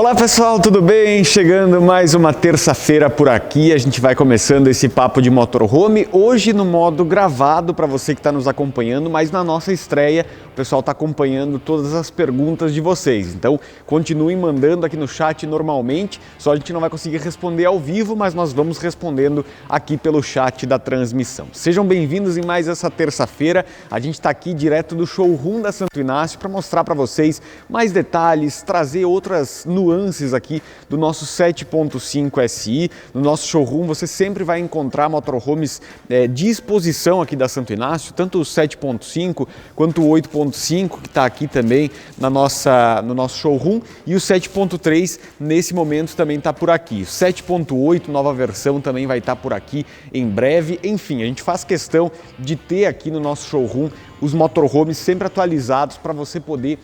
Olá pessoal, tudo bem? Chegando mais uma terça-feira por aqui, a gente vai começando esse papo de motorhome, hoje no modo gravado para você que está nos acompanhando, mas na nossa estreia o pessoal está acompanhando todas as perguntas de vocês, então continuem mandando aqui no chat normalmente, só a gente não vai conseguir responder ao vivo, mas nós vamos respondendo aqui pelo chat da transmissão. Sejam bem-vindos em mais essa terça-feira, a gente está aqui direto do showroom da Santo Inácio para mostrar para vocês mais detalhes, trazer outras nuances aqui do nosso 7.5 SI. No nosso showroom você sempre vai encontrar motorhomes de exposição aqui da Santo Inácio, tanto o 7.5 quanto o 8.5 que está aqui também no nosso showroom, e o 7.3 nesse momento também está por aqui. O 7.8, nova versão, também vai estar por aqui em breve. Enfim, a gente faz questão de ter aqui no nosso showroom os motorhomes sempre atualizados para você poder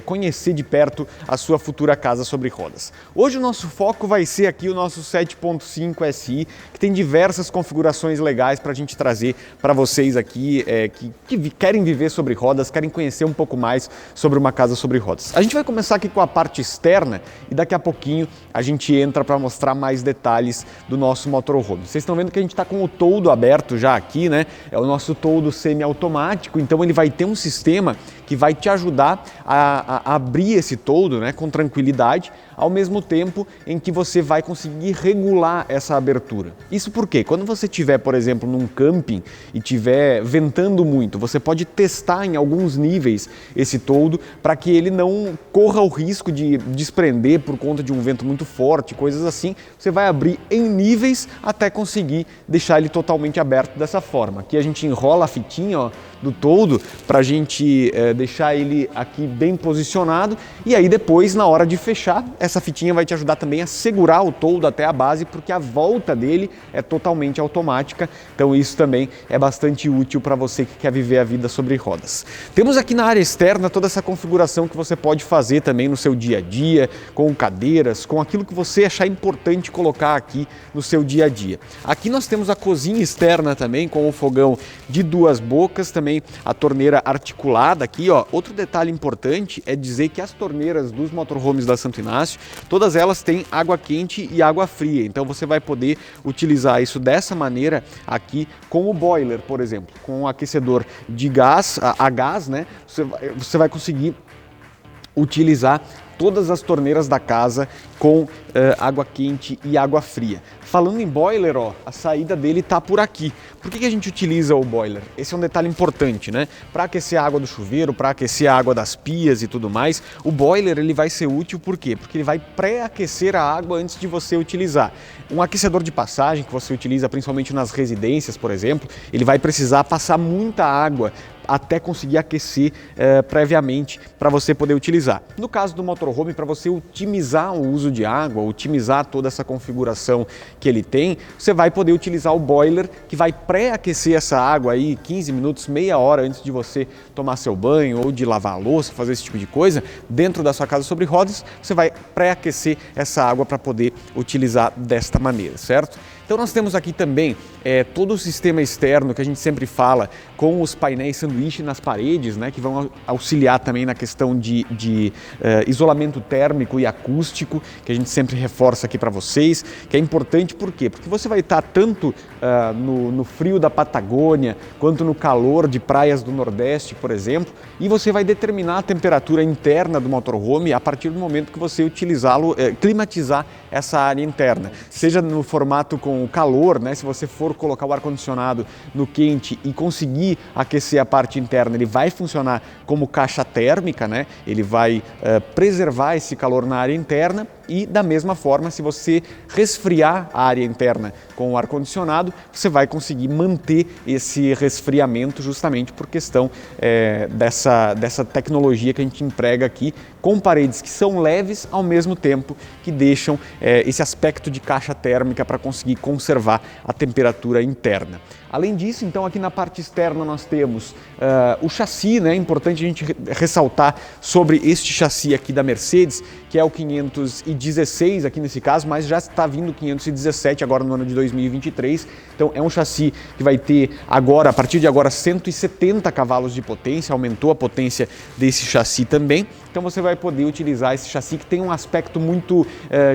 conhecer de perto a sua futura casa sobre rodas. Hoje o nosso foco vai ser aqui o nosso 7.5 SI, que tem diversas configurações legais para a gente trazer para vocês aqui que querem viver sobre rodas, querem conhecer um pouco mais sobre uma casa sobre rodas. A gente vai começar aqui com a parte externa e daqui a pouquinho a gente entra para mostrar mais detalhes do nosso motorhome. Vocês estão vendo que a gente está com o toldo aberto já aqui, né? É o nosso toldo semiautomático, então ele vai ter um sistema que vai te ajudar a abrir esse toldo, né, com tranquilidade, ao mesmo tempo em que você vai conseguir regular essa abertura. Isso porque quando você estiver, por exemplo, num camping e estiver ventando muito, você pode testar em alguns níveis esse toldo para que ele não corra o risco de desprender por conta de um vento muito forte, coisas assim. Você vai abrir em níveis até conseguir deixar ele totalmente aberto dessa forma. Aqui a gente enrola a fitinha, ó, do toldo para a gente deixar ele aqui bem posicionado, e aí depois, na hora de fechar, essa fitinha vai te ajudar também a segurar o toldo até a base, porque a volta dele é totalmente automática, então isso também é bastante útil para você que quer viver a vida sobre rodas. Temos aqui na área externa toda essa configuração que você pode fazer também no seu dia a dia, com cadeiras, com aquilo que você achar importante colocar aqui no seu dia a dia. Aqui nós temos a cozinha externa também, com o fogão de duas bocas, também a torneira articulada aqui, ó. Outro detalhe importante é dizer que as torneiras dos motorhomes da Santo Inácio, todas elas têm água quente e água fria, então você vai poder utilizar isso dessa maneira aqui com o boiler, por exemplo, com o aquecedor de gás, a gás, né? Você vai conseguir utilizar todas as torneiras da casa com água quente e água fria. Falando em boiler, ó, a saída dele está por aqui. Por que a gente utiliza o boiler? Esse é um detalhe importante, né? Para aquecer a água do chuveiro, para aquecer a água das pias e tudo mais, o boiler ele vai ser útil por quê? Porque ele vai pré-aquecer a água antes de você utilizar. Um aquecedor de passagem que você utiliza principalmente nas residências, por exemplo, ele vai precisar passar muita água até conseguir aquecer previamente para você poder utilizar. No caso do motorhome, para você otimizar o uso de água, otimizar toda essa configuração que ele tem, você vai poder utilizar o boiler, que vai pré-aquecer essa água aí 15 minutos, meia hora antes de você tomar seu banho ou de lavar a louça, fazer esse tipo de coisa. Dentro da sua casa sobre rodas, você vai pré-aquecer essa água para poder utilizar desta maneira, certo? Então nós temos aqui também todo o sistema externo que a gente sempre fala, com os painéis sanduíche nas paredes, né, que vão auxiliar também na questão de isolamento térmico e acústico, que a gente sempre reforça aqui para vocês, que é importante. Por quê? Porque você vai estar tanto no frio da Patagônia, quanto no calor de praias do Nordeste, por exemplo, e você vai determinar a temperatura interna do motorhome a partir do momento que você utilizá-lo, climatizar essa área interna, seja no formato com o calor, né? Se você for colocar o ar-condicionado no quente e conseguir aquecer a parte interna, ele vai funcionar como caixa térmica, né? Ele vai preservar esse calor na área interna. E da mesma forma, se você resfriar a área interna com o ar-condicionado, você vai conseguir manter esse resfriamento justamente por questão dessa tecnologia que a gente emprega aqui, com paredes que são leves ao mesmo tempo que deixam esse aspecto de caixa térmica para conseguir conservar a temperatura interna. Além disso, então, aqui na parte externa nós temos o chassi, né? É importante a gente ressaltar sobre este chassi aqui da Mercedes, que é o 505 aqui 16 aqui nesse caso, mas já está vindo 517 agora no ano de 2023. Então é um chassi que vai ter agora, a partir de agora, 170 cavalos de potência, aumentou a potência desse chassi também. Então você vai poder utilizar esse chassi que tem um aspecto muito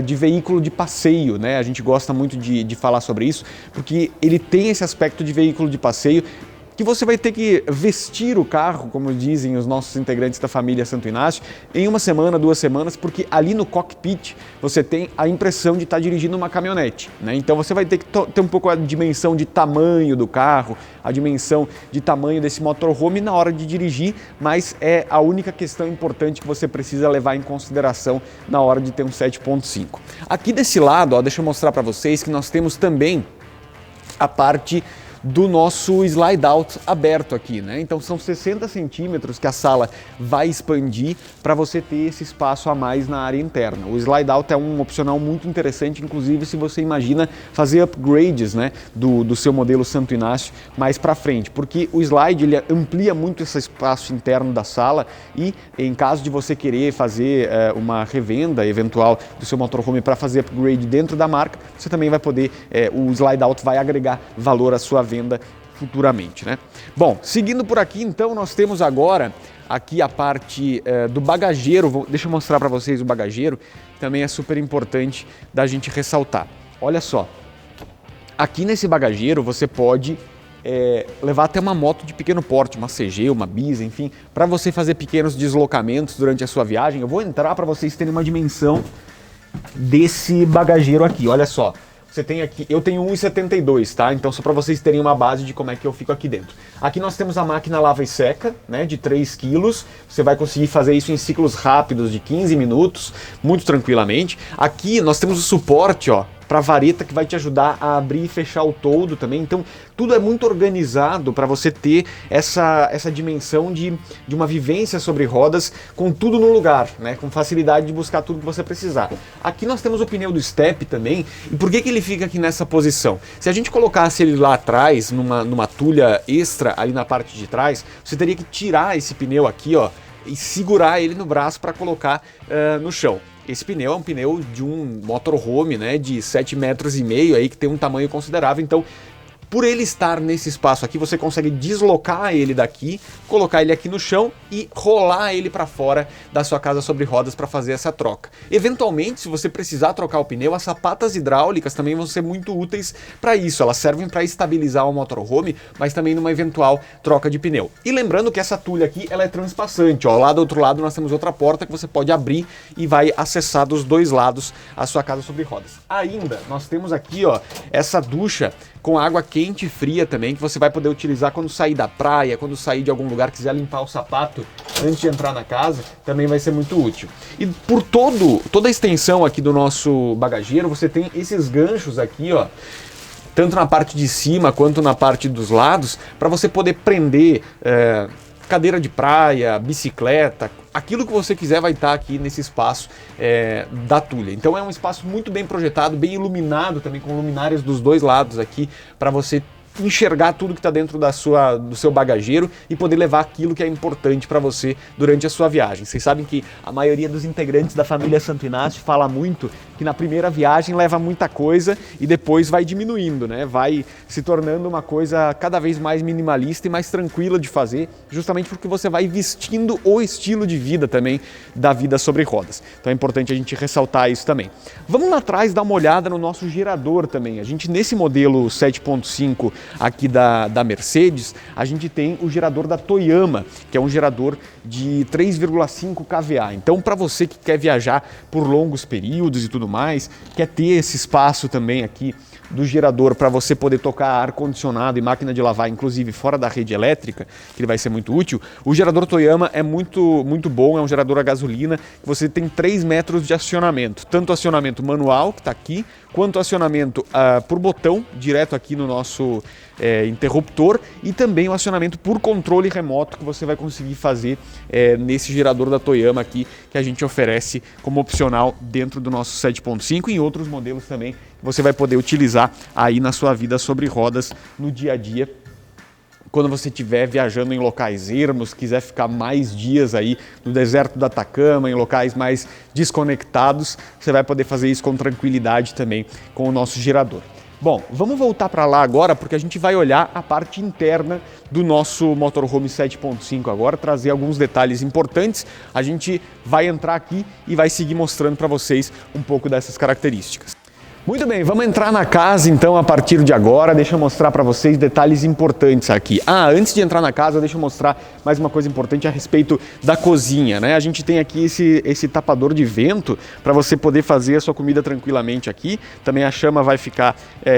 de veículo de passeio, né? A gente gosta muito de falar sobre isso, porque ele tem esse aspecto de veículo de passeio, que você vai ter que vestir o carro, como dizem os nossos integrantes da família Santo Inácio, em 1 semana, 2 semanas, porque ali no cockpit você tem a impressão de estar dirigindo uma caminhonete, né? Então você vai ter que ter um pouco a dimensão de tamanho do carro, a dimensão de tamanho desse motorhome na hora de dirigir, mas é a única questão importante que você precisa levar em consideração na hora de ter um 7.5. Aqui desse lado, ó, deixa eu mostrar para vocês que nós temos também a parte do nosso slide out aberto aqui, né? Então são 60 centímetros que a sala vai expandir para você ter esse espaço a mais na área interna. O slide out é um opcional muito interessante, inclusive se você imagina fazer upgrades, né, do seu modelo Santo Inácio mais para frente, porque o slide ele amplia muito esse espaço interno da sala e em caso de você querer fazer uma revenda eventual do seu motorhome para fazer upgrade dentro da marca, você também vai poder, o slide out vai agregar valor à sua venda futuramente, né? Bom, seguindo por aqui, então, nós temos agora aqui a parte do bagageiro. Deixa eu mostrar para vocês o bagageiro, também é super importante da gente ressaltar. Olha só, aqui nesse bagageiro você pode levar até uma moto de pequeno porte, uma CG, uma Bis, enfim, para você fazer pequenos deslocamentos durante a sua viagem. Eu vou entrar para vocês terem uma dimensão desse bagageiro aqui, olha só. Você tem aqui, eu tenho 1,72, tá? Então só para vocês terem uma base de como é que eu fico aqui dentro. Aqui nós temos a máquina lava e seca, né, de 3 quilos. Você vai conseguir fazer isso em ciclos rápidos de 15 minutos, muito tranquilamente. Aqui nós temos o suporte, ó, para vareta que vai te ajudar a abrir e fechar o toldo também. Então tudo é muito organizado para você ter essa dimensão de uma vivência sobre rodas com tudo no lugar, né? Com facilidade de buscar tudo que você precisar. Aqui nós temos o pneu do step também. E por que ele fica aqui nessa posição? Se a gente colocasse ele lá atrás, numa tulha extra ali na parte de trás, você teria que tirar esse pneu aqui, ó, e segurar ele no braço para colocar no chão. Esse pneu é um pneu de um motorhome, né, de 7,5 metros aí, que tem um tamanho considerável. Então, por ele estar nesse espaço aqui, você consegue deslocar ele daqui, colocar ele aqui no chão e rolar ele para fora da sua casa sobre rodas para fazer essa troca. Eventualmente, se você precisar trocar o pneu, as sapatas hidráulicas também vão ser muito úteis para isso. Elas servem para estabilizar o motorhome, mas também numa eventual troca de pneu. E lembrando que essa tulha aqui, ela é transpassante. Ó, lá do outro lado nós temos outra porta que você pode abrir e vai acessar dos dois lados a sua casa sobre rodas. Ainda, nós temos aqui, ó, essa ducha com água quente e fria também, que você vai poder utilizar quando sair da praia, quando sair de algum lugar, quiser limpar o sapato antes de entrar na casa, também vai ser muito útil. E por toda a extensão aqui do nosso bagageiro, você tem esses ganchos aqui, ó, tanto na parte de cima quanto na parte dos lados, para você poder prender cadeira de praia, bicicleta, aquilo que você quiser vai estar aqui nesse espaço da tulha. Então é um espaço muito bem projetado, bem iluminado também, com luminárias dos dois lados aqui, para você enxergar tudo que está dentro do seu bagageiro e poder levar aquilo que é importante para você durante a sua viagem. Vocês sabem que a maioria dos integrantes da família Santo Inácio fala muito que na primeira viagem leva muita coisa e depois vai diminuindo, né? Vai se tornando uma coisa cada vez mais minimalista e mais tranquila de fazer, justamente porque você vai vestindo o estilo de vida também da vida sobre rodas. Então é importante a gente ressaltar isso também. Vamos lá atrás dar uma olhada no nosso gerador também. A gente, nesse modelo 7.5 aqui da Mercedes, a gente tem o gerador da Toyama, que é um gerador de 3,5 kVA. Então, para você que quer viajar por longos períodos e tudo mais, quer ter esse espaço também aqui do gerador para você poder tocar ar-condicionado e máquina de lavar, inclusive fora da rede elétrica, que ele vai ser muito útil, o gerador Toyama é muito bom, é um gerador a gasolina, que você tem 3 metros de acionamento, tanto acionamento manual, que está aqui, quanto acionamento por botão, direto aqui no nosso interruptor, e também o acionamento por controle remoto que você vai conseguir fazer nesse gerador da Toyama aqui, que a gente oferece como opcional dentro do nosso 7.5 e em outros modelos também, que você vai poder utilizar aí na sua vida sobre rodas no dia a dia, quando você estiver viajando em locais ermos, quiser ficar mais dias aí no deserto do Atacama, em locais mais desconectados, você vai poder fazer isso com tranquilidade também com o nosso gerador. Bom, vamos voltar para lá agora porque a gente vai olhar a parte interna do nosso motorhome 7.5 agora, trazer alguns detalhes importantes. A gente vai entrar aqui e vai seguir mostrando para vocês um pouco dessas características. Muito bem, vamos entrar na casa então a partir de agora. Deixa eu mostrar para vocês detalhes importantes aqui. Antes de entrar na casa, deixa eu mostrar mais uma coisa importante a respeito da cozinha, né? A gente tem aqui esse tapador de vento para você poder fazer a sua comida tranquilamente aqui. Também a chama vai ficar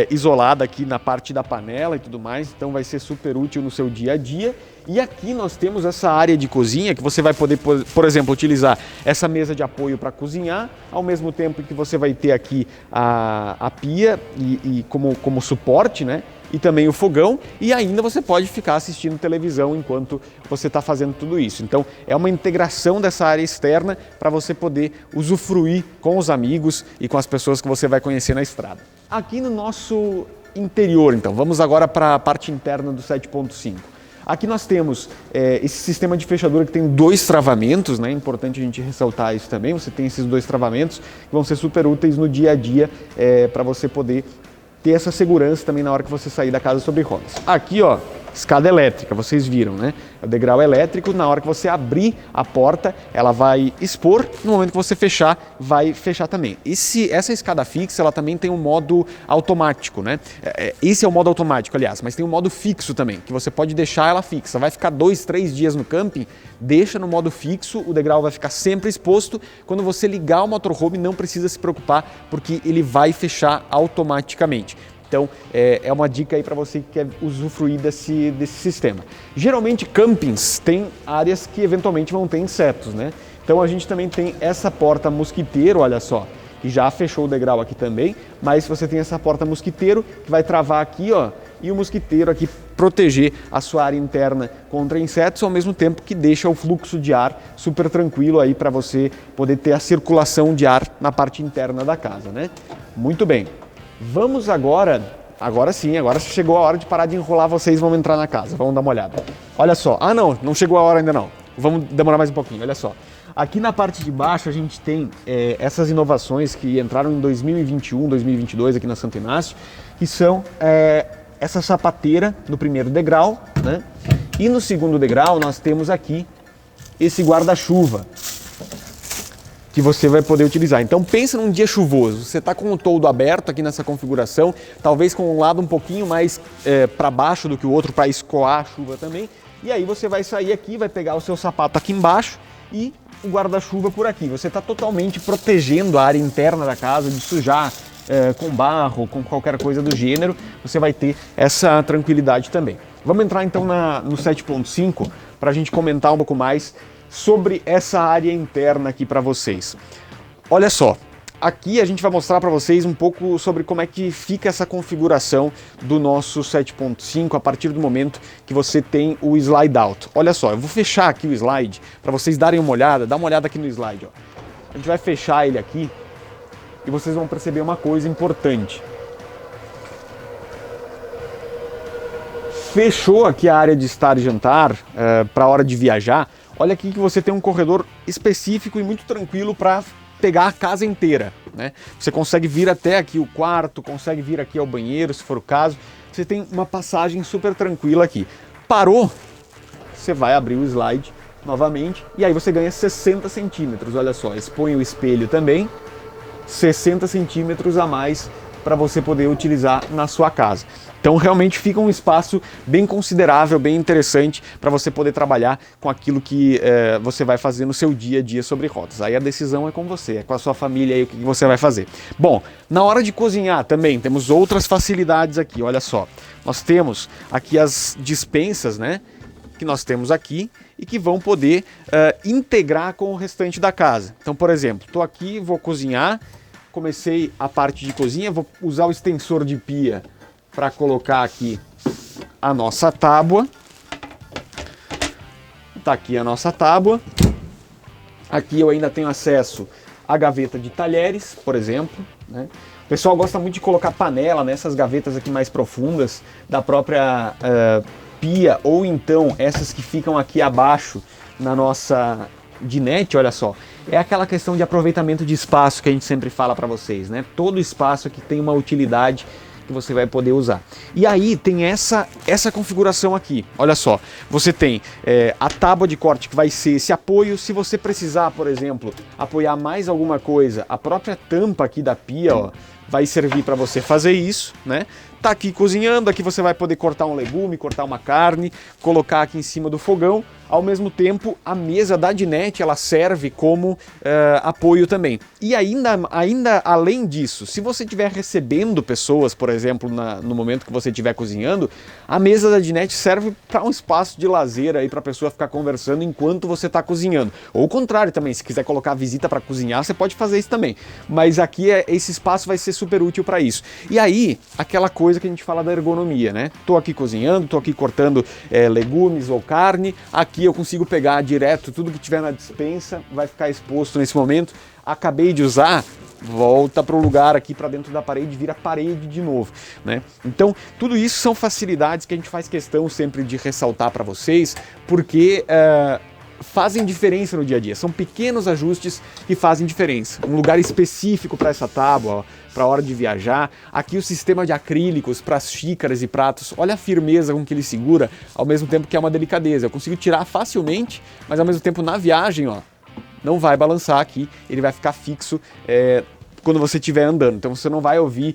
isolada aqui na parte da panela e tudo mais, então vai ser super útil no seu dia a dia. E aqui nós temos essa área de cozinha que você vai poder, por exemplo, utilizar essa mesa de apoio para cozinhar, ao mesmo tempo que você vai ter aqui a pia e como suporte, né? E também o fogão, e ainda você pode ficar assistindo televisão enquanto você está fazendo tudo isso. Então é uma integração dessa área externa para você poder usufruir com os amigos e com as pessoas que você vai conhecer na estrada. Aqui no nosso interior, então, vamos agora para a parte interna do 7.5. Aqui nós temos esse sistema de fechadura que tem 2 travamentos, né? É importante a gente ressaltar isso também. Você tem esses 2 travamentos que vão ser super úteis no dia a dia para você poder ter essa segurança também na hora que você sair da casa sobre rodas. Aqui, ó, escada elétrica, vocês viram, né? É o degrau elétrico, na hora que você abrir a porta, ela vai expor, no momento que você fechar, vai fechar também. Essa escada fixa, ela também tem um modo automático, né? Esse é o modo automático, aliás, mas tem um modo fixo também, que você pode deixar ela fixa. Vai ficar 2, 3 dias no camping, deixa no modo fixo, o degrau vai ficar sempre exposto. Quando você ligar o motorhome, não precisa se preocupar, porque ele vai fechar automaticamente. Então, é uma dica aí para você que quer usufruir desse sistema. Geralmente, campings têm áreas que eventualmente vão ter insetos, né? Então, a gente também tem essa porta mosquiteiro, olha só, que já fechou o degrau aqui também, mas você tem essa porta mosquiteiro que vai travar aqui, ó, e o mosquiteiro aqui proteger a sua área interna contra insetos, ao mesmo tempo que deixa o fluxo de ar super tranquilo aí para você poder ter a circulação de ar na parte interna da casa, né? Muito bem. Vamos agora sim, agora chegou a hora de parar de enrolar vocês, vamos entrar na casa, vamos dar uma olhada. Olha só, não chegou a hora ainda não, vamos demorar mais um pouquinho, olha só. Aqui na parte de baixo a gente tem essas inovações que entraram em 2021, 2022 aqui na Santo Inácio, que são essa sapateira no primeiro degrau, né? E no segundo degrau nós temos aqui esse guarda-chuva, que você vai poder utilizar. Então pensa num dia chuvoso, você está com o toldo aberto aqui nessa configuração, talvez com um lado um pouquinho mais para baixo do que o outro para escoar a chuva também, e aí você vai sair aqui, vai pegar o seu sapato aqui embaixo e o guarda-chuva por aqui. Você está totalmente protegendo a área interna da casa de sujar com barro, com qualquer coisa do gênero, você vai ter essa tranquilidade também. Vamos entrar então no 7.5 para a gente comentar um pouco mais sobre essa área interna aqui para vocês. Olha só, aqui a gente vai mostrar para vocês um pouco sobre como é que fica essa configuração do nosso 7.5 a partir do momento que você tem o slide out. Olha só, eu vou fechar aqui o slide para vocês darem uma olhada, dá uma olhada aqui no slide, ó. A gente vai fechar ele aqui e vocês vão perceber uma coisa importante. Fechou aqui a área de estar e jantar para a hora de viajar. Olha aqui que você tem um corredor específico e muito tranquilo para pegar a casa inteira, né? Você consegue vir até aqui o quarto, consegue vir aqui ao banheiro, se for o caso. Você tem uma passagem super tranquila aqui. Parou, você vai abrir o slide novamente e aí você ganha 60 centímetros. Olha só, expõe o espelho também, 60 centímetros a mais para você poder utilizar na sua casa. Então realmente fica um espaço bem considerável, bem interessante para você poder trabalhar com aquilo que você vai fazer no seu dia a dia sobre rodas. Aí a decisão é com você, é com a sua família aí o que você vai fazer. Bom, na hora de cozinhar também temos outras facilidades aqui, olha só. Nós temos aqui as dispensas, né, que nós temos aqui e que vão poder integrar com o restante da casa. Então, por exemplo, estou aqui, vou cozinhar, comecei a parte de cozinha, vou usar o extensor de pia para colocar aqui a nossa tábua. Tá aqui a nossa tábua. Aqui eu ainda tenho acesso à gaveta de talheres, por exemplo, né? O pessoal gosta muito de colocar panela nessas gavetas aqui mais profundas da própria pia ou então essas que ficam aqui abaixo na nossa dinette, olha só, é aquela questão de aproveitamento de espaço que a gente sempre fala para vocês, né? Todo espaço aqui tem uma utilidade que você vai poder usar. E aí tem essa configuração aqui, olha só, você tem a tábua de corte que vai ser esse apoio, se você precisar, por exemplo, apoiar mais alguma coisa, a própria tampa aqui da pia, ó, vai servir para você fazer isso, né? Tá aqui cozinhando, aqui você vai poder cortar um legume, cortar uma carne, colocar aqui em cima do fogão. Ao mesmo tempo, a mesa da dinette, ela serve como apoio também. E ainda além disso, se você estiver recebendo pessoas, por exemplo, no momento que você estiver cozinhando, a mesa da dinette serve para um espaço de lazer aí para a pessoa ficar conversando enquanto você está cozinhando. Ou o contrário também, se quiser colocar visita para cozinhar, você pode fazer isso também. Mas aqui esse espaço vai ser super útil para isso. E aí, aquela coisa que a gente fala da ergonomia, né? Tô aqui cozinhando, tô aqui cortando legumes ou carne, aqui eu consigo pegar direto tudo que tiver na despensa, vai ficar exposto nesse momento. Acabei de usar, volta para o lugar aqui para dentro da parede, vira parede de novo, né? Então, tudo isso são facilidades que a gente faz questão sempre de ressaltar para vocês, porque fazem diferença no dia a dia. São pequenos ajustes que fazem diferença. Um lugar específico para essa tábua, para a hora de viajar. Aqui o sistema de acrílicos para as xícaras e pratos. Olha a firmeza com que ele segura, ao mesmo tempo que é uma delicadeza. Eu consigo tirar facilmente, mas ao mesmo tempo na viagem, ó, não vai balançar aqui, ele vai ficar fixo quando você estiver andando. Então você não vai ouvir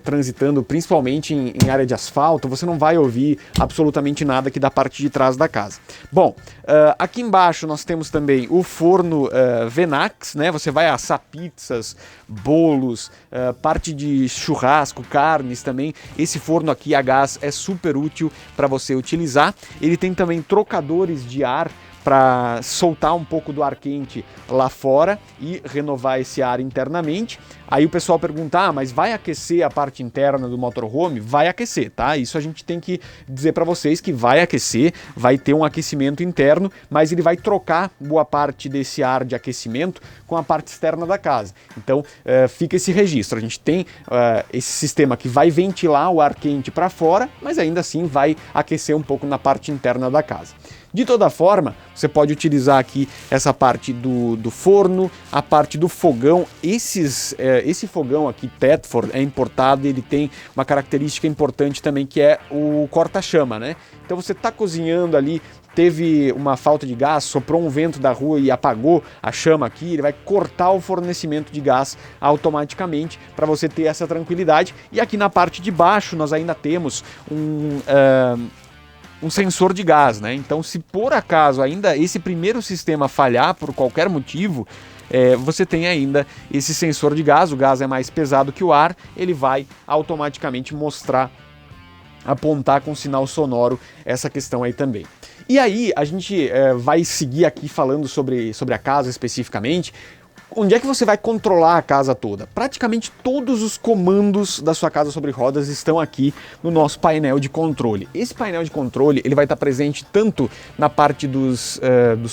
transitando, principalmente em área de asfalto, você não vai ouvir absolutamente nada aqui da parte de trás da casa. Bom, aqui embaixo nós temos também o forno Venax, né? Você vai assar pizzas, bolos, parte de churrasco, carnes também. Esse forno aqui a gás é super útil para você utilizar. Ele tem também trocadores de ar para soltar um pouco do ar quente lá fora e renovar esse ar internamente. Aí o pessoal pergunta, mas vai aquecer a parte interna do motorhome? Vai aquecer, tá? Isso a gente tem que dizer para vocês que vai aquecer, vai ter um aquecimento interno, mas ele vai trocar boa parte desse ar de aquecimento com a parte externa da casa. Então fica esse registro, a gente tem esse sistema que vai ventilar o ar quente para fora, mas ainda assim vai aquecer um pouco na parte interna da casa. De toda forma, você pode utilizar aqui essa parte do forno, a parte do fogão. Esse fogão aqui, Thetford, é importado e ele tem uma característica importante também, que é o corta-chama, né? Então você está cozinhando ali, teve uma falta de gás, soprou um vento da rua e apagou a chama aqui, ele vai cortar o fornecimento de gás automaticamente para você ter essa tranquilidade. E aqui na parte de baixo nós ainda temos um sensor de gás, né? Então, se por acaso ainda esse primeiro sistema falhar por qualquer motivo, você tem ainda esse sensor de gás, o gás é mais pesado que o ar, ele vai automaticamente mostrar, apontar com sinal sonoro essa questão aí também. E aí, a gente vai seguir aqui falando sobre a casa especificamente. Onde é que você vai controlar a casa toda? Praticamente todos os comandos da sua casa sobre rodas estão aqui no nosso painel de controle. Esse painel de controle ele vai estar presente tanto na parte dos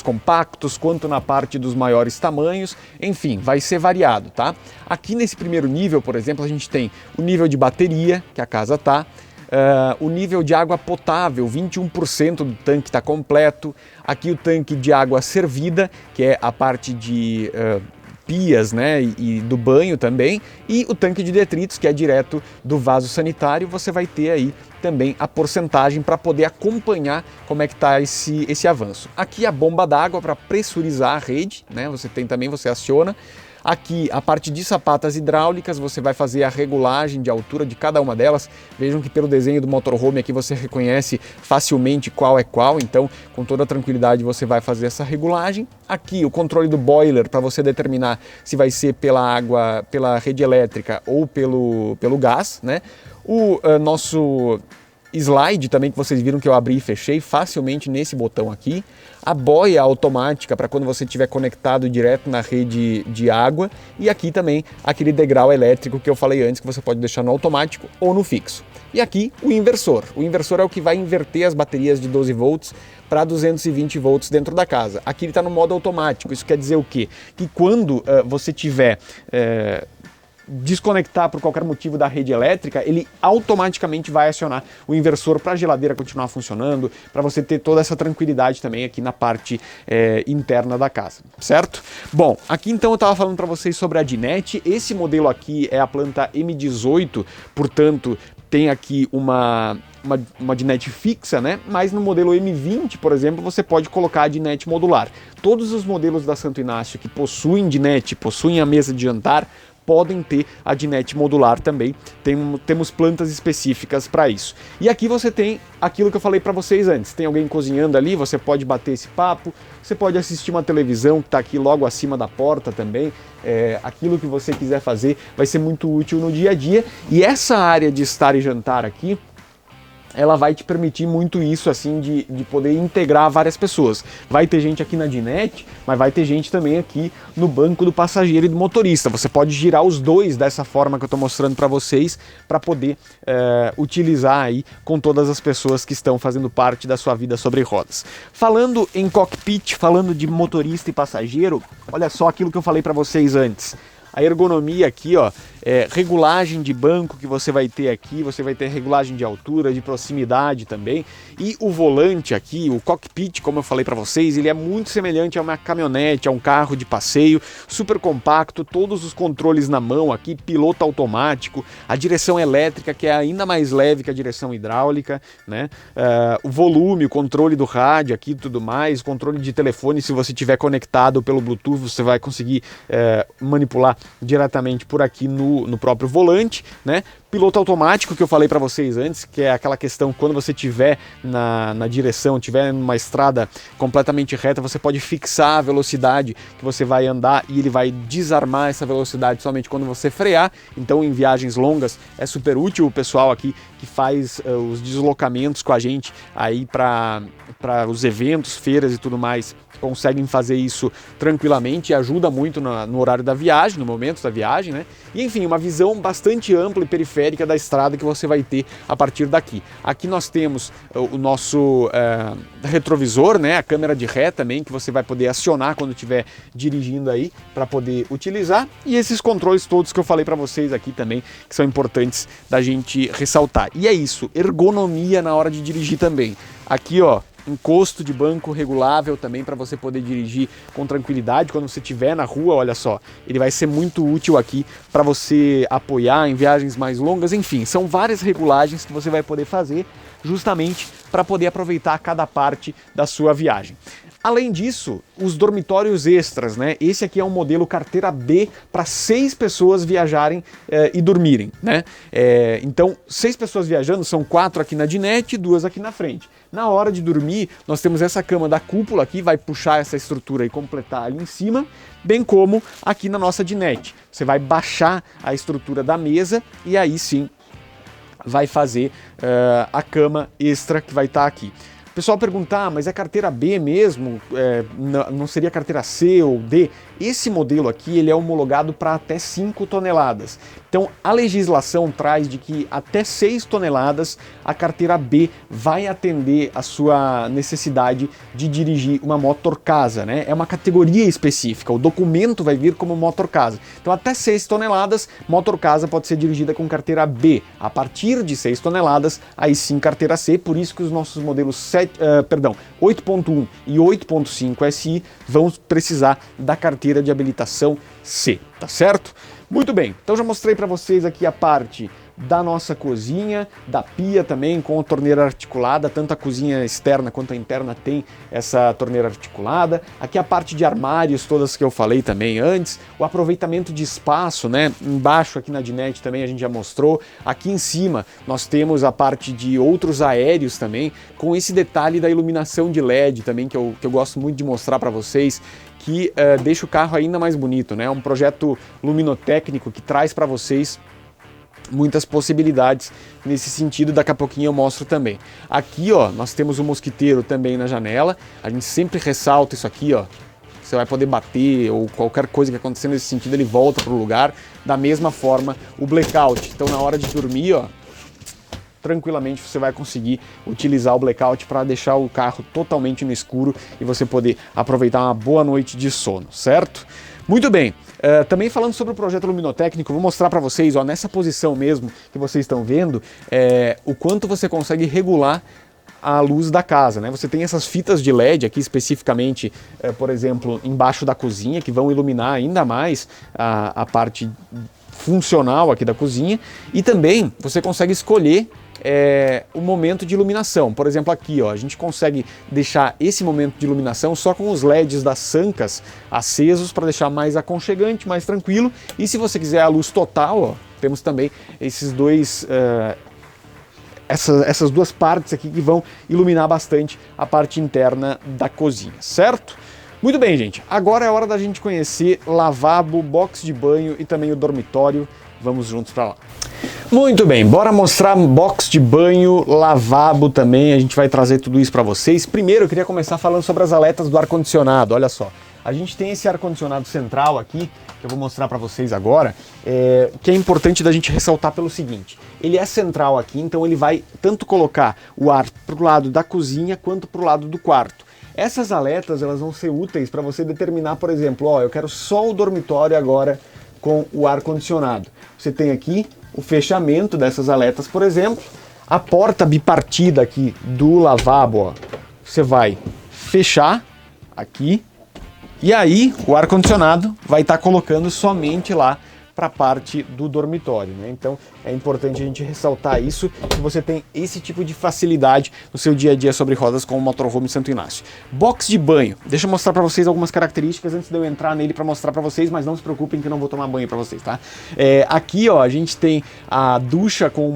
compactos quanto na parte dos maiores tamanhos, enfim, vai ser variado, tá? Aqui nesse primeiro nível, por exemplo, a gente tem o nível de bateria que a casa tá, o nível de água potável, 21% do tanque está completo, aqui o tanque de água servida, que é a parte de pias, né, e do banho também, e o tanque de detritos, que é direto do vaso sanitário. Você vai ter aí também a porcentagem para poder acompanhar como é que está esse avanço. Aqui a bomba d'água para pressurizar a rede, né, você tem também, você aciona. Aqui a parte de sapatas hidráulicas, você vai fazer a regulagem de altura de cada uma delas. Vejam que pelo desenho do motorhome aqui você reconhece facilmente qual é qual, então com toda tranquilidade você vai fazer essa regulagem. Aqui o controle do boiler para você determinar se vai ser pela água, pela rede elétrica ou pelo gás, né? O nosso slide também, que vocês viram que eu abri e fechei facilmente nesse botão aqui. A boia automática para quando você estiver conectado direto na rede de água. E aqui também aquele degrau elétrico que eu falei antes, que você pode deixar no automático ou no fixo. E aqui o inversor. O inversor é o que vai inverter as baterias de 12 volts para 220 volts dentro da casa. Aqui ele está no modo automático. Isso quer dizer o quê? Que quando você tiver desconectar por qualquer motivo da rede elétrica, ele automaticamente vai acionar o inversor para a geladeira continuar funcionando, para você ter toda essa tranquilidade também aqui na parte interna da casa, certo? Bom, aqui então eu estava falando para vocês sobre a dinette. Esse modelo aqui é a planta M18, portanto tem aqui uma dinette fixa, né? Mas no modelo M20, por exemplo, você pode colocar a dinette modular. Todos os modelos da Santo Inácio que possuem dinette, possuem a mesa de jantar, podem ter a dinette modular também. Temos plantas específicas para isso. E aqui você tem aquilo que eu falei para vocês antes. Tem alguém cozinhando ali, você pode bater esse papo, você pode assistir uma televisão que está aqui logo acima da porta também. Aquilo que você quiser fazer vai ser muito útil no dia a dia. E essa área de estar e jantar aqui, ela vai te permitir muito isso, assim, de poder integrar várias pessoas. Vai ter gente aqui na dinette, mas vai ter gente também aqui no banco do passageiro e do motorista. Você pode girar os dois dessa forma que eu estou mostrando para vocês, para poder utilizar aí com todas as pessoas que estão fazendo parte da sua vida sobre rodas. Falando em cockpit, falando de motorista e passageiro, olha só aquilo que eu falei para vocês antes. A ergonomia aqui, ó, regulagem de banco que você vai ter aqui, você vai ter regulagem de altura, de proximidade também. E o volante aqui, o cockpit, como eu falei para vocês, ele é muito semelhante a uma caminhonete, a um carro de passeio, super compacto, todos os controles na mão aqui, piloto automático, a direção elétrica que é ainda mais leve que a direção hidráulica, né? O volume, o controle do rádio aqui e tudo mais, controle de telefone, se você estiver conectado pelo Bluetooth, você vai conseguir manipular diretamente por aqui no próprio volante, né? Piloto automático que eu falei para vocês antes, que é aquela questão quando você estiver na direção, estiver numa estrada completamente reta, você pode fixar a velocidade que você vai andar e ele vai desarmar essa velocidade somente quando você frear. Então em viagens longas é super útil. O pessoal aqui que faz os deslocamentos com a gente aí para os eventos, feiras e tudo mais, conseguem fazer isso tranquilamente e ajuda muito no horário da viagem, no momento da viagem, né? E enfim, uma visão bastante ampla e periférica da estrada que você vai ter a partir daqui. Aqui nós temos o nosso retrovisor, né? A câmera de ré também, que você vai poder acionar quando estiver dirigindo aí, para poder utilizar. E esses controles todos que eu falei para vocês aqui também, que são importantes da gente ressaltar. E é isso, ergonomia na hora de dirigir também. Aqui, ó, encosto de banco regulável também para você poder dirigir com tranquilidade quando você estiver na rua. Olha só, ele vai ser muito útil aqui para você apoiar em viagens mais longas. Enfim, são várias regulagens que você vai poder fazer justamente para poder aproveitar cada parte da sua viagem. Além disso, os dormitórios extras, né? Esse aqui é um modelo carteira B para 6 pessoas viajarem e dormirem, né? Então, 6 pessoas viajando, são 4 aqui na dinette e 2 aqui na frente. Na hora de dormir, nós temos essa cama da cúpula aqui, vai puxar essa estrutura e completar ali em cima, bem como aqui na nossa dinette. Você vai baixar a estrutura da mesa e aí sim vai fazer a cama extra que vai estar aqui. O pessoal perguntar, mas é carteira B mesmo? Não seria carteira C ou D? Esse modelo aqui ele é homologado para até 5 toneladas. Então a legislação traz de que até 6 toneladas a carteira B vai atender a sua necessidade de dirigir uma motor casa, né? É uma categoria específica, o documento vai vir como motor casa. Então até 6 toneladas, motor casa pode ser dirigida com carteira B. A partir de 6 toneladas, aí sim carteira C, por isso que os nossos modelos 8.1 e 8.5 SI vão precisar da carteira de habilitação C, tá certo? Muito bem, então já mostrei para vocês aqui a parte da nossa cozinha, da pia também com a torneira articulada, tanto a cozinha externa quanto a interna tem essa torneira articulada. Aqui a parte de armários, todas que eu falei também antes, o aproveitamento de espaço, né? Embaixo aqui na dinette também a gente já mostrou. Aqui em cima nós temos a parte de outros aéreos também, com esse detalhe da iluminação de LED também, que eu gosto muito de mostrar para vocês, que deixa o carro ainda mais bonito, né? É um projeto luminotécnico que traz para vocês muitas possibilidades nesse sentido, daqui a pouquinho eu mostro também. Aqui, ó, nós temos um mosquiteiro também na janela, a gente sempre ressalta isso aqui, ó, você vai poder bater ou qualquer coisa que acontecer nesse sentido, ele volta para o lugar. Da mesma forma, o blackout, então na hora de dormir, ó, tranquilamente você vai conseguir utilizar o blackout para deixar o carro totalmente no escuro e você poder aproveitar uma boa noite de sono, certo? Muito bem, Também falando sobre o projeto luminotécnico, vou mostrar para vocês, ó, nessa posição mesmo que vocês estão vendo, o quanto você consegue regular a luz da casa, né? Você tem essas fitas de LED aqui especificamente, por exemplo, embaixo da cozinha, que vão iluminar ainda mais a parte funcional aqui da cozinha, e também você consegue escolher o momento de iluminação. Por exemplo, aqui, ó, a gente consegue deixar esse momento de iluminação só com os LEDs das Sancas acesos para deixar mais aconchegante, mais tranquilo. E se você quiser a luz total, ó, temos também esses dois essas duas partes aqui que vão iluminar bastante a parte interna da cozinha, certo? Muito bem, gente. Agora é hora da gente conhecer lavabo, box de banho e também o dormitório. Vamos juntos para lá. Muito bem, bora mostrar box de banho, lavabo também, a gente vai trazer tudo isso para vocês. Primeiro eu queria começar falando sobre as aletas do ar-condicionado, olha só. A gente tem esse ar-condicionado central aqui, que eu vou mostrar para vocês agora, que é importante da gente ressaltar pelo seguinte. Ele é central aqui, então ele vai tanto colocar o ar para o lado da cozinha quanto para o lado do quarto. Essas aletas elas vão ser úteis para você determinar, por exemplo, ó, eu quero só o dormitório agora com o ar-condicionado. Você tem aqui o fechamento dessas aletas, por exemplo, a porta bipartida aqui do lavabo, ó, você vai fechar aqui e aí o ar-condicionado vai estar colocando somente lá para a parte do dormitório, né? Então é importante a gente ressaltar isso, que você tem esse tipo de facilidade no seu dia a dia sobre rodas com o motorhome Santo Inácio. Box de banho, deixa eu mostrar para vocês algumas características antes de eu entrar nele para mostrar para vocês, mas não se preocupem que eu não vou tomar banho para vocês, tá? Aqui, ó, a gente tem a ducha com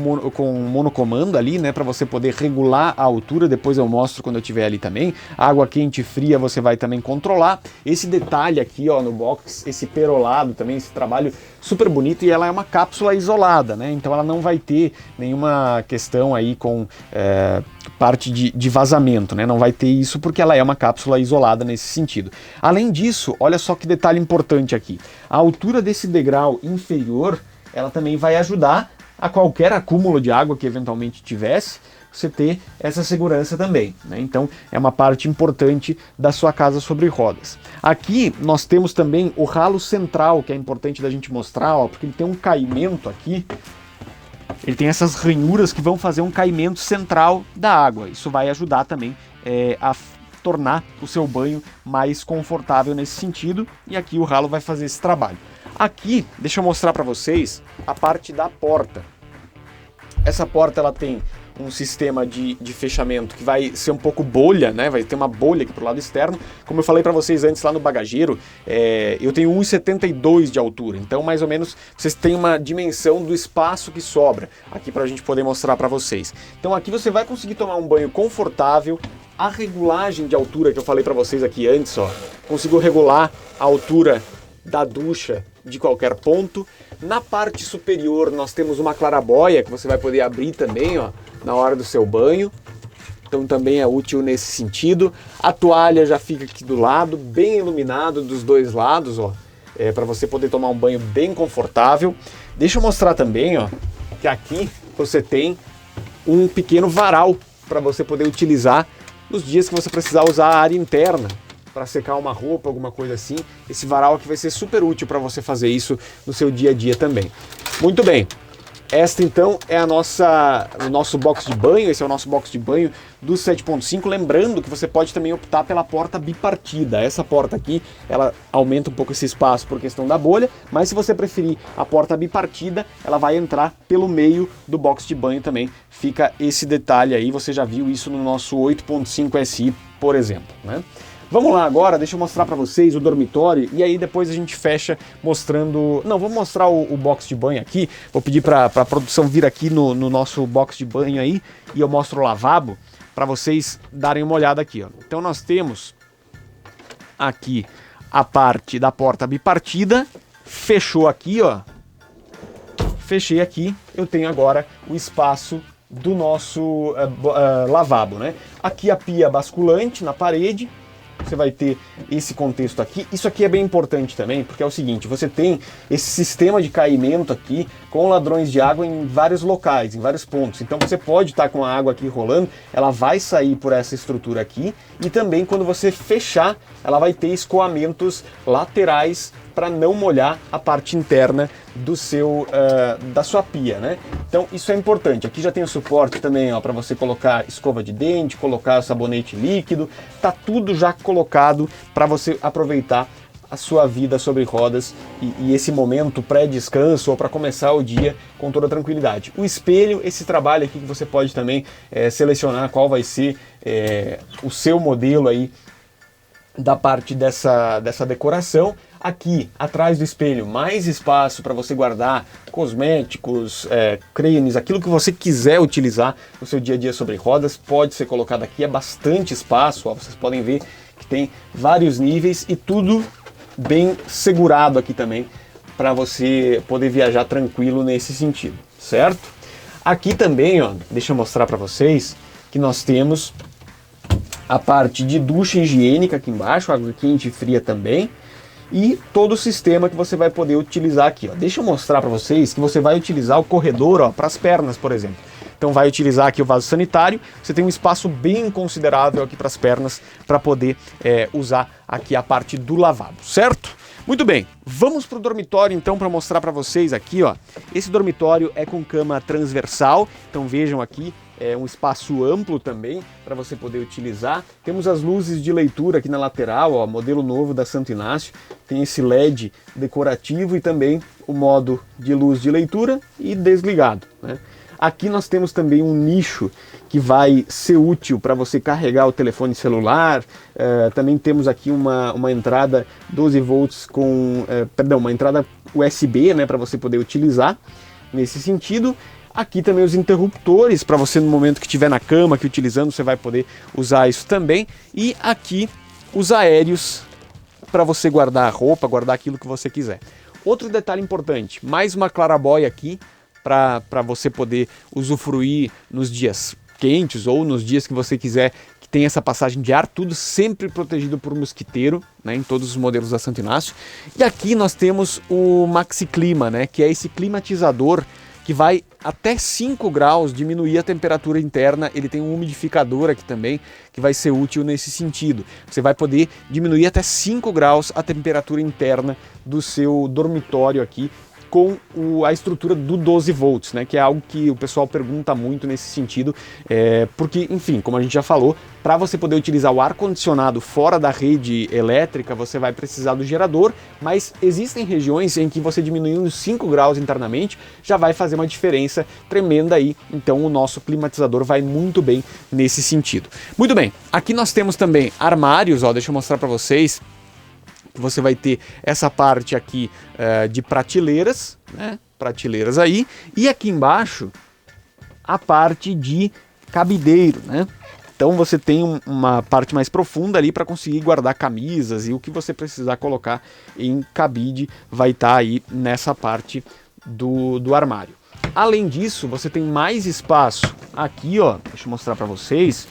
monocomando ali, né, para você poder regular a altura, depois eu mostro quando eu estiver ali também. Água quente e fria você vai também controlar. Esse detalhe aqui, ó, no box, esse perolado também, esse trabalho super bonito, e ela é uma cápsula isolada, né? Então ela não vai ter nenhuma questão aí com parte de vazamento, né? Não vai ter isso porque ela é uma cápsula isolada nesse sentido. Além disso, olha só que detalhe importante aqui. A altura desse degrau inferior, ela também vai ajudar a qualquer acúmulo de água que eventualmente tivesse, você ter essa segurança também, né? Então é uma parte importante da sua casa sobre rodas. Aqui nós temos também o ralo central, que é importante da gente mostrar, ó, porque ele tem um caimento aqui, ele tem essas ranhuras que vão fazer um caimento central da água. Isso vai ajudar também a tornar o seu banho mais confortável nesse sentido, e aqui o ralo vai fazer esse trabalho. Aqui, deixa eu mostrar para vocês a parte da porta. Essa porta ela tem um sistema de fechamento que vai ser um pouco bolha, né? Vai ter uma bolha aqui pro lado externo. Como eu falei para vocês antes lá no bagageiro, eu tenho 1,72 de altura, então mais ou menos vocês têm uma dimensão do espaço que sobra aqui para a gente poder mostrar para vocês. Então aqui você vai conseguir tomar um banho confortável. A regulagem de altura que eu falei para vocês aqui antes, ó, consigo regular a altura da ducha de qualquer ponto. Na parte superior nós temos uma clarabóia que você vai poder abrir também, ó, na hora do seu banho. Então também é útil nesse sentido. A toalha já fica aqui do lado, bem iluminado dos dois lados, ó, para você poder tomar um banho bem confortável. Deixa eu mostrar também, ó, que aqui você tem um pequeno varal para você poder utilizar nos dias que você precisar usar a área interna para secar uma roupa, alguma coisa assim. Esse varal aqui vai ser super útil para você fazer isso no seu dia a dia também. Muito bem. Esta então é o nosso box de banho, esse é o nosso box de banho do 7.5, lembrando que você pode também optar pela porta bipartida. Essa porta aqui, ela aumenta um pouco esse espaço por questão da bolha, mas se você preferir a porta bipartida, ela vai entrar pelo meio do box de banho também. Fica esse detalhe aí, você já viu isso no nosso 8.5 SI, por exemplo, né? Vamos lá agora, deixa eu mostrar para vocês o dormitório e aí depois a gente fecha mostrando... Não, vamos mostrar o box de banho aqui. Vou pedir para a produção vir aqui no nosso box de banho aí e eu mostro o lavabo para vocês darem uma olhada aqui, ó. Então nós temos aqui a parte da porta bipartida, fechou aqui, ó. Fechei aqui, eu tenho agora o espaço do nosso lavabo, né? Aqui a pia basculante na parede. Você vai ter esse contexto aqui. Isso aqui é bem importante também, porque é o seguinte, você tem esse sistema de caimento aqui com ladrões de água em vários locais, em vários pontos. Então você pode estar com a água aqui rolando, ela vai sair por essa estrutura aqui e também quando você fechar, ela vai ter escoamentos laterais para não molhar a parte interna da sua pia, né? Então isso é importante. Aqui já tem o suporte também para você colocar escova de dente, colocar sabonete líquido, tá tudo já colocado para você aproveitar a sua vida sobre rodas e esse momento pré-descanso ou para começar o dia com toda tranquilidade. O espelho, esse trabalho aqui que você pode também selecionar qual vai ser o seu modelo aí da parte dessa decoração. Aqui atrás do espelho, mais espaço para você guardar cosméticos, cremes, aquilo que você quiser utilizar no seu dia a dia sobre rodas, pode ser colocado aqui, é bastante espaço, ó, vocês podem ver que tem vários níveis e tudo bem segurado aqui também, para você poder viajar tranquilo nesse sentido, certo? Aqui também, ó, deixa eu mostrar para vocês que nós temos a parte de ducha higiênica aqui embaixo, água quente e fria também, e todo o sistema que você vai poder utilizar aqui, ó. Deixa eu mostrar para vocês que você vai utilizar o corredor para as pernas, por exemplo. Então vai utilizar aqui o vaso sanitário, você tem um espaço bem considerável aqui para as pernas para poder usar aqui a parte do lavabo, certo? Muito bem, vamos para o dormitório então para mostrar para vocês aqui, ó. Esse dormitório é com cama transversal, então vejam aqui, é um espaço amplo também para você poder utilizar. Temos as luzes de leitura aqui na lateral, ó, modelo novo da Santo Inácio, tem esse LED decorativo e também o modo de luz de leitura e desligado, né? Aqui nós temos também um nicho que vai ser útil para você carregar o telefone celular. Também temos aqui uma entrada 12 volts com, uma entrada USB, né, para você poder utilizar nesse sentido. Aqui também os interruptores para você no momento que estiver na cama, aqui utilizando, você vai poder usar isso também. E aqui os aéreos para você guardar a roupa, guardar aquilo que você quiser. Outro detalhe importante, mais uma clarabóia aqui, para você poder usufruir nos dias quentes ou nos dias que você quiser que tenha essa passagem de ar, tudo sempre protegido por mosquiteiro, né, em todos os modelos da Santo Inácio. E aqui nós temos o MaxiClima, né, que é esse climatizador que vai até 5 graus diminuir a temperatura interna. Ele tem um umidificador aqui também que vai ser útil nesse sentido. Você vai poder diminuir até 5 graus a temperatura interna do seu dormitório aqui, com a estrutura do 12 volts, né, que é algo que o pessoal pergunta muito nesse sentido, porque, enfim, como a gente já falou, para você poder utilizar o ar-condicionado fora da rede elétrica, você vai precisar do gerador, mas existem regiões em que você diminuindo 5 graus internamente já vai fazer uma diferença tremenda aí, então o nosso climatizador vai muito bem nesse sentido. Muito bem, aqui nós temos também armários, ó, deixa eu mostrar para vocês. Você vai ter essa parte aqui de prateleiras, né? Prateleiras aí, e aqui embaixo a parte de cabideiro, né? Então você tem uma parte mais profunda ali para conseguir guardar camisas e o que você precisar colocar em cabide vai estar aí nessa parte do armário. Além disso, você tem mais espaço aqui, ó, deixa eu mostrar para vocês,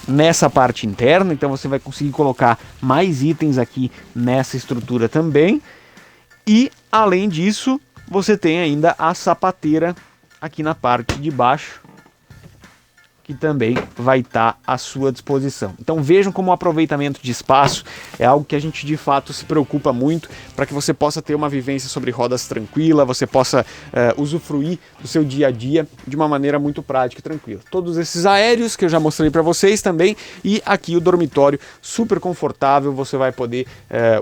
nessa parte interna, então você vai conseguir colocar mais itens aqui nessa estrutura também. E além disso, você tem ainda a sapateira aqui na parte de baixo, que também vai estar à sua disposição. Então vejam como o aproveitamento de espaço é algo que a gente de fato se preocupa muito para que você possa ter uma vivência sobre rodas tranquila, você possa usufruir do seu dia a dia de uma maneira muito prática e tranquila. Todos esses aéreos que eu já mostrei para vocês também, e aqui o dormitório super confortável, você vai poder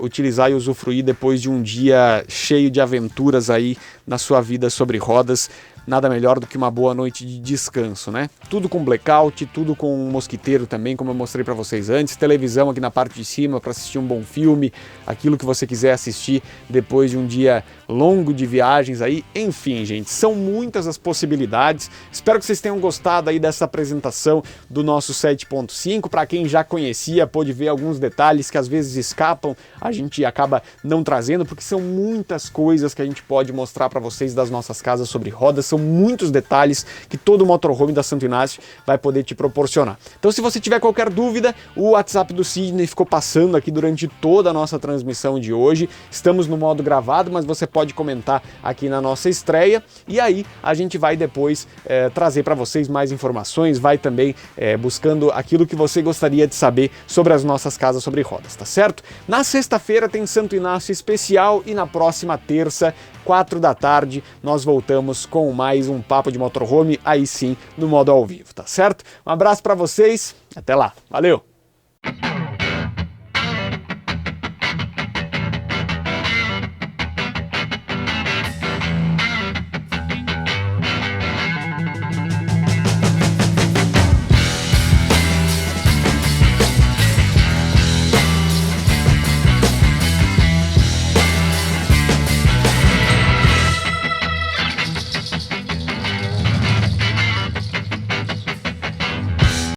utilizar e usufruir depois de um dia cheio de aventuras aí na sua vida sobre rodas. Nada melhor do que uma boa noite de descanso, né? Tudo com blackout, tudo com mosquiteiro também, como eu mostrei para vocês antes, televisão aqui na parte de cima para assistir um bom filme, aquilo que você quiser assistir depois de um dia longo de viagens aí. Enfim, gente, são muitas as possibilidades. Espero que vocês tenham gostado aí dessa apresentação do nosso 7.5. Para quem já conhecia, pôde ver alguns detalhes que às vezes escapam, a gente acaba não trazendo, porque são muitas coisas que a gente pode mostrar para vocês das nossas casas sobre rodas. são muitos detalhes que todo motorhome da Santo Inácio vai poder te proporcionar. Então, se você tiver qualquer dúvida, o WhatsApp do Sidney ficou passando aqui durante toda a nossa transmissão de hoje. Estamos no modo gravado, mas você pode comentar aqui na nossa estreia e aí a gente vai depois trazer para vocês mais informações, vai também buscando aquilo que você gostaria de saber sobre as nossas casas sobre rodas, tá certo? Na sexta-feira tem Santo Inácio especial e na próxima terça, 4 da tarde, nós voltamos com mais um Papo de Motorhome, aí sim, no modo ao vivo, tá certo? Um abraço para vocês, até lá, valeu!